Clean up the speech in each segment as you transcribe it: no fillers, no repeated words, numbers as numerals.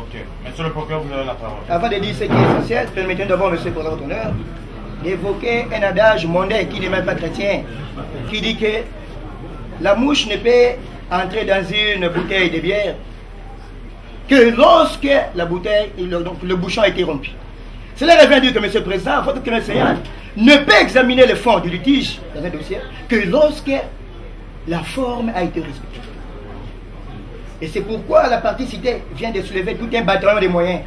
Ok. Monsieur le procureur, vous avez la parole. Avant de dire ce qui est essentiel, permettez d'abord, monsieur le président, votre honneur, d'évoquer un adage mondain qui n'est même pas chrétien, qui dit que la mouche ne peut entrer dans une bouteille de bière que lorsque la bouteille, donc le bouchon a été rompu. Cela revient dire que, monsieur le président, votre séance ne peut examiner le fond du litige dans un dossier que lorsque la forme a été respectée. Et c'est pourquoi la partie citée vient de soulever tout un bataillon de moyens.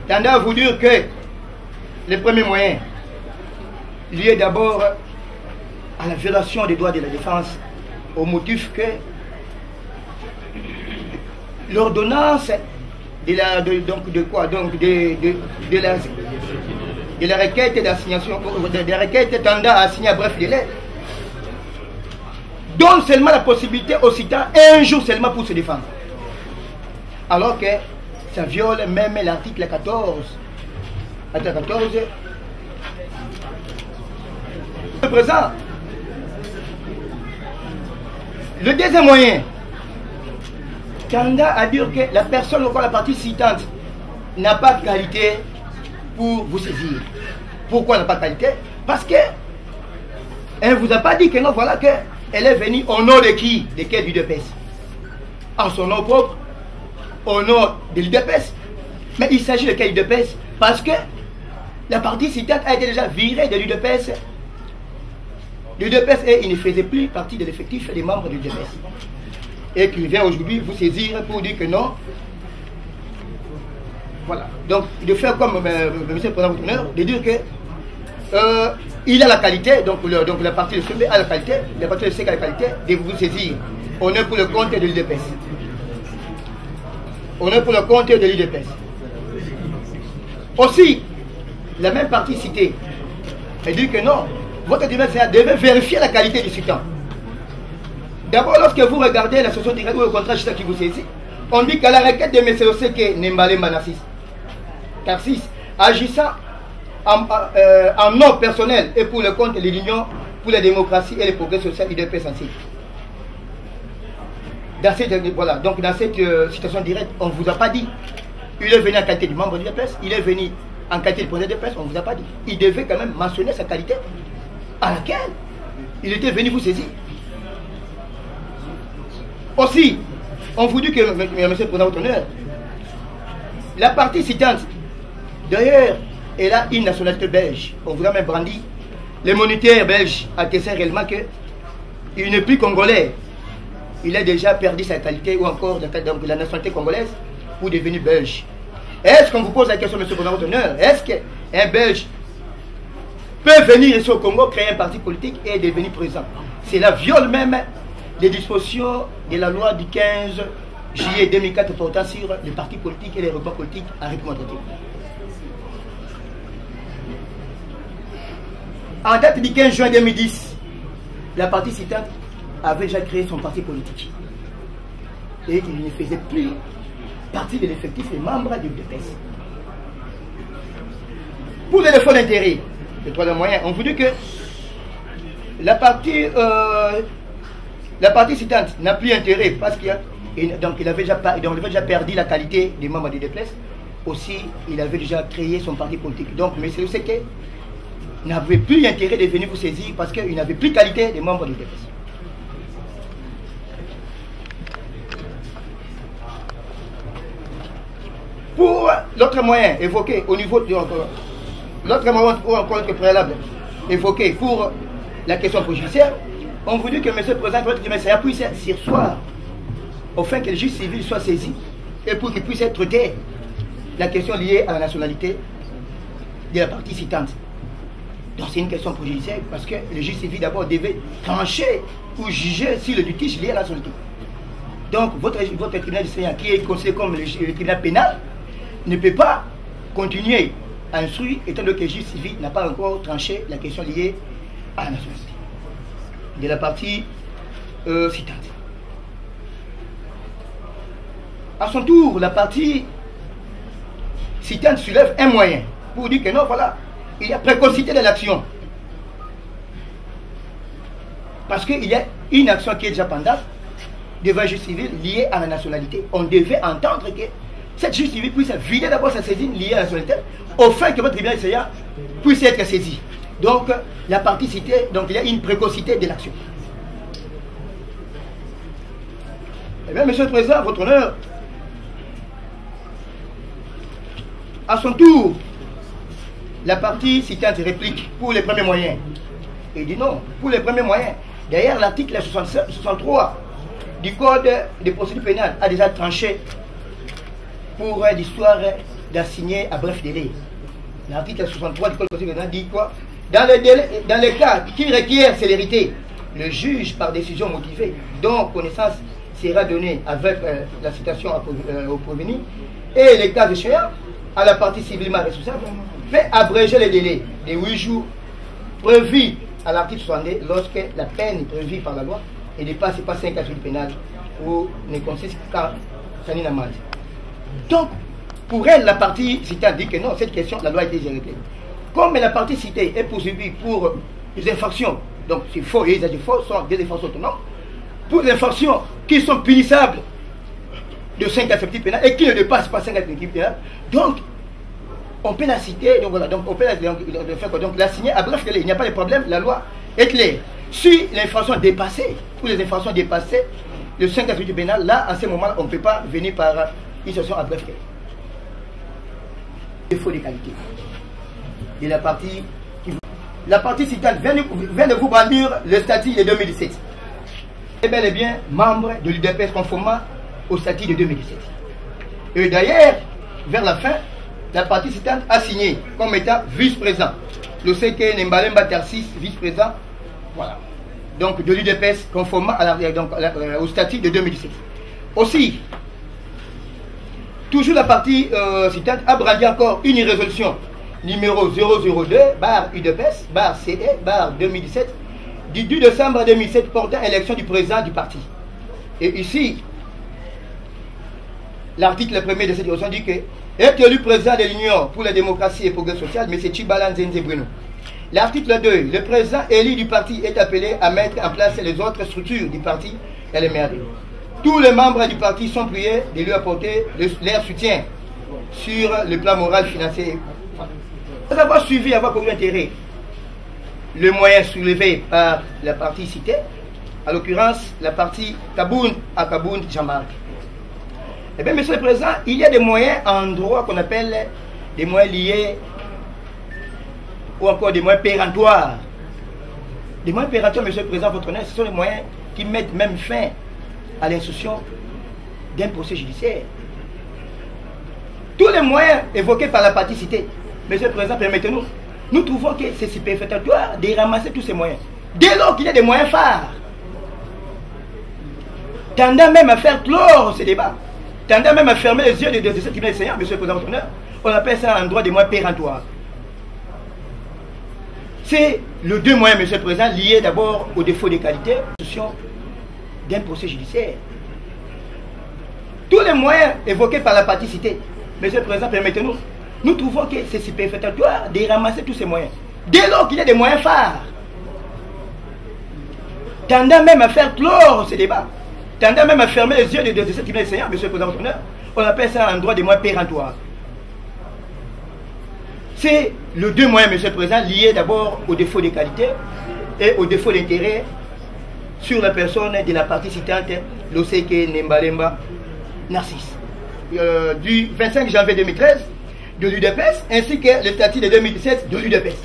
Tendant à vous dire que le premier moyen lié d'abord à la violation des droits de la défense, au motif que l'ordonnance de la requête d'assignation, des requêtes tendant à assigner à bref délai, donne seulement la possibilité aux citoyens un jour seulement pour se défendre. Alors que ça viole même l'article 14. Article 14. Le présent. Le deuxième moyen, tendant à dire que la personne, encore la partie citante, n'a pas de qualité pour vous saisir. Pourquoi elle n'a pas de qualité? Parce que elle ne vous a pas dit que non, voilà que elle est venue au nom de qui? De quel UDPS? En son nom propre, au nom de l'UDPS. Mais il s'agit de quel UDPS? Parce que la partie citante a été déjà virée de l'UDPS. L'UDPS, il ne faisait plus partie de l'effectif des membres de l'UDPS. Et qu'il vient aujourd'hui vous saisir pour dire que non. Voilà. Donc, de faire comme monsieur le président, de dire que il a la qualité, donc la partie de CB a la qualité, la partie de CB a la qualité de vous saisir. On est pour le compte de l'UDPS. On est pour le compte de l'UDPS. Aussi, la même partie citée, elle dit que non, votre adversaire devait vérifier la qualité du citant. D'abord, lorsque vous regardez la société directe ou le contrat qui vous saisit, on dit qu'à la requête de M. Oseke Nembale Manassis, Tarsis, agissant en nom personnel et pour le compte de l'Union pour la démocratie et le progrès social UDPS ainsi. Voilà, donc dans cette situation directe, on ne vous a pas dit. Il est venu en qualité de membre de l'UDPS, il est venu en qualité de président de l'UDPS, on ne vous a pas dit. Il devait quand même mentionner sa qualité à laquelle il était venu vous saisir. Aussi, on vous dit que, monsieur le président, votre honneur, la partie citante, d'ailleurs, elle a une nationalité belge. On vous a même brandi. Le moniteur belge attestait réellement qu'il n'est plus congolais. Il a déjà perdu sa qualité ou encore donc, la nationalité congolaise pour devenir belge. Est-ce qu'on vous pose la question, monsieur le président, votre honneur, est-ce qu'un belge peut venir ici au Congo, créer un parti politique et devenir président? Cela viole même les dispositions de la loi du 15 juillet 2004 portant sur les partis politiques et les regroupements politiques en République démocratique. En date du 15 juin 2010, la partie citante avait déjà créé son parti politique. Et il ne faisait plus partie de l'effectif des membres du UDPS. Pour les défauts d'intérêt, le troisième moyen, on vous dit que la partie citante n'a plus intérêt parce qu'il avait déjà perdu la qualité des membres du UDPS. Aussi, il avait déjà créé son parti politique. Donc, M. Oseke n'avait plus intérêt de venir vous saisir parce qu'il n'avait plus qualité des membres du UDPS. Pour l'autre moyen évoqué au niveau de l'autre moyen ou encore que préalable évoqué pour la question judiciaire, on vous dit que M. le Président votre commissaire puisse sursoir afin que le juge civil soit saisi et pour qu'il puisse être traité la question liée à la nationalité de la partie citante. Donc c'est une question judiciaire parce que le juge civil d'abord devait trancher ou juger si le litige lié à la nationalité. Donc votre tribunal disciplinaire qui est considéré comme le tribunal pénal ne peut pas continuer à instruire étant donné que le juge civil n'a pas encore tranché la question liée à la nationalité de la partie citante. À son tour, la partie citante soulève un moyen pour dire que non, voilà, il y a précocité de l'action. Parce qu'il y a une action qui est déjà pendante devant un juge civil liée à la nationalité. On devait entendre que cette juge civile puisse vider d'abord sa saisine liée à la nationalité, au fait que votre tribunal essayant puisse être saisi. Donc, la partie citée, donc il y a une précocité de l'action. Eh bien, Monsieur le Président, votre honneur, à son tour, la partie citante réplique pour les premiers moyens. Et dit non, pour les premiers moyens. D'ailleurs, l'article 63 du Code de procédure pénale a déjà tranché pour l'histoire d'assigner à bref délai. L'article 63 du Code de procédure pénale dit quoi? Dans les cas qui requièrent célérité, le juge, par décision motivée, dont connaissance sera donnée avec la citation au prévenu, et les cas échéants, à la partie civilement responsable, fait abréger les délais de 8 jours prévus à l'article 62 lorsque la peine prévue par la loi ne dépasse pas 5 ans sur le pénal ou ne consiste qu'à une amende. Donc, pour elle, la partie citée dit que non, cette question, la loi a été réglée. Comme la partie citée est poursuivie pour des infractions, donc c'est faux et les agents faux sont des infractions autonomes, pour des infractions qui sont punissables de 5 ans de pénal et qui ne dépassent pas 5 ans de pénal, donc on peut la citer, donc voilà, donc on peut la signer à bref délai. Il n'y a pas de problème, la loi est claire. Si l'infraction est dépassée, pour les infractions dépassées, le 5 ans de pénal, là, à ce moment, on ne peut pas venir par une situation à bref délai. Défaut de qualité. Et la partie citante vient de vous brandir le statut de 2017. Et bel et bien membre de l'UDPS conformément au statut de 2017. Et d'ailleurs, vers la fin, la partie citante a signé comme état vice-président. Le CK Nembalemba Tercis, vice-président, voilà. Donc de l'UDPS conformément au statut de 2017. Aussi, toujours la partie citante a brandi encore une résolution numéro 002/UDPS/CE/2017 du 2 décembre 2007 portant élection du président du parti. Et ici, l'article 1er de cette résolution dit que est élu président de l'Union pour la démocratie et le progrès social, M. Tchibala Nzenze Bruno. L'article 2, le président élu du parti est appelé à mettre en place les autres structures du parti et les mairies. Tous les membres du parti sont priés de lui apporter leur soutien sur le plan moral, financier. Après avoir suivi, avoir comme intérêt le moyen soulevé par la partie citée, à l'occurrence la partie Kaboun à Kaboun Jean-Marc. Eh bien, Monsieur le Président, il y a des moyens en droit qu'on appelle des moyens liés ou encore des moyens péremptoires. Des moyens péremptoires, Monsieur le Président, votre honneur, ce sont les moyens qui mettent même fin à l'instruction d'un procès judiciaire. Tous les moyens évoqués par la partie citée, Monsieur le Président, permettez-nous, nous trouvons que c'est superfétatoire de ramasser tous ces moyens. Dès lors qu'il y a des moyens phares, tendant même à faire clore ce débat, tendant même à fermer les yeux de ce tribunal enseignant, Monsieur le Président, votre honneur, on appelle ça en droit des moyens péremptoires. C'est le deux moyens, Monsieur le Président, liés d'abord au défaut de qualité d'un procès judiciaire. Tous les moyens évoqués par la partie citée, Monsieur le Président, permettez-nous, nous trouvons que c'est superfétatoire de ramasser tous ces moyens. Dès lors qu'il y a des moyens phares, tendant même à faire clore ce débat, tendant même à fermer les yeux de ce tribunal enseignant, Monsieur le Président, votre honneur, on appelle ça en droit des moyens péremptoires. C'est le deux moyens, Monsieur le Président, liés d'abord au défaut de qualité et au défaut d'intérêt sur la personne de la partie citante, l'OCK Nembalemba Narcisse. Du 25 janvier 2013 de l'UDPS ainsi que le statut de 2017 de l'UDPS.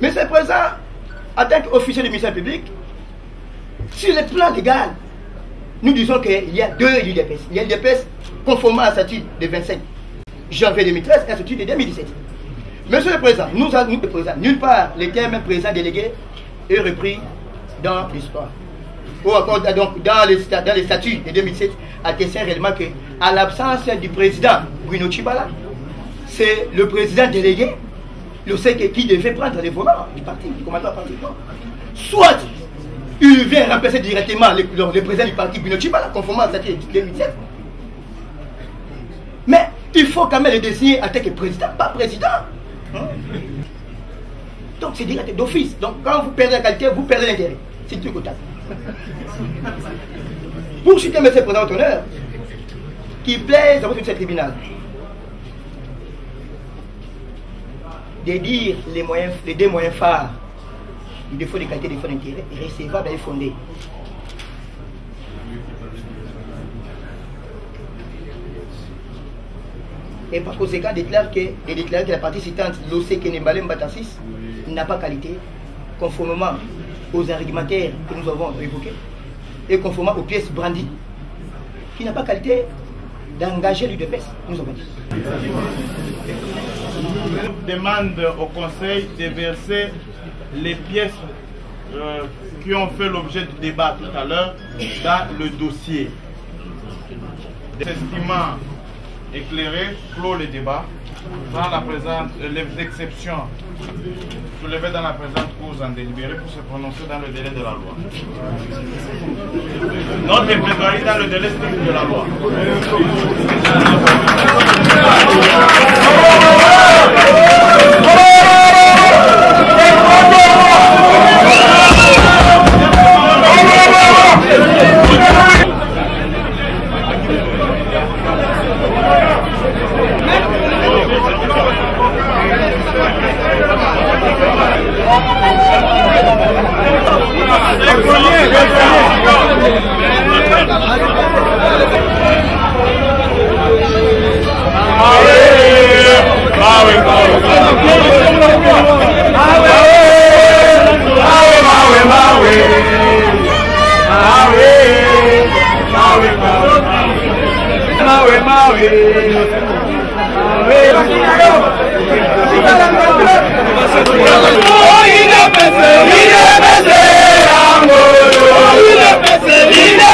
Monsieur le Président, en tant qu'officier du ministère public, sur le plan légal, nous disons qu'il y a deux UDPS. Il y a l'UDPS conformément à la statut de 25 janvier 2013 et à la statut de 2017. Monsieur le Président, nous avons nulle part le terme président délégué est repris dans l'histoire. Ou encore donc, dans les statuts de 2007, attestant réellement qu'à l'absence du président Bruno Tchibala, c'est le président délégué, le CK, qui devait prendre les volants du parti, du commandant parti. Soit il vient remplacer directement le président du parti Bruno Tchibala, conformément à la statut de 2007. Mais il faut quand même le désigner en tant que président, pas président. Donc c'est direct d'office. Donc quand vous perdez la qualité, vous perdez l'intérêt. C'est tout total. Pour citer M. le Président d'honneur, qui plaise à votre tribunal de dire les deux moyens phares du défaut de qualité, défaut d'intérêt, recevable et fondé. Et par conséquent, déclare que la partie citante, l'OC Kenembalem Batassis, n'a pas qualité, conformément aux argumentaires que nous avons évoqués, et conformément aux pièces brandies, qui n'a pas qualité d'engager l'UDPS, nous avons dit. Je demande au Conseil de verser les pièces qui ont fait l'objet du débat tout à l'heure dans le dossier. Estimant éclairé, clôt le débat. Dans la présente, les exceptions soulevées dans la présente cause en délibéré pour se prononcer dans le délai de la loi. Notre plaidoyer dans le délai strict de la loi. Il est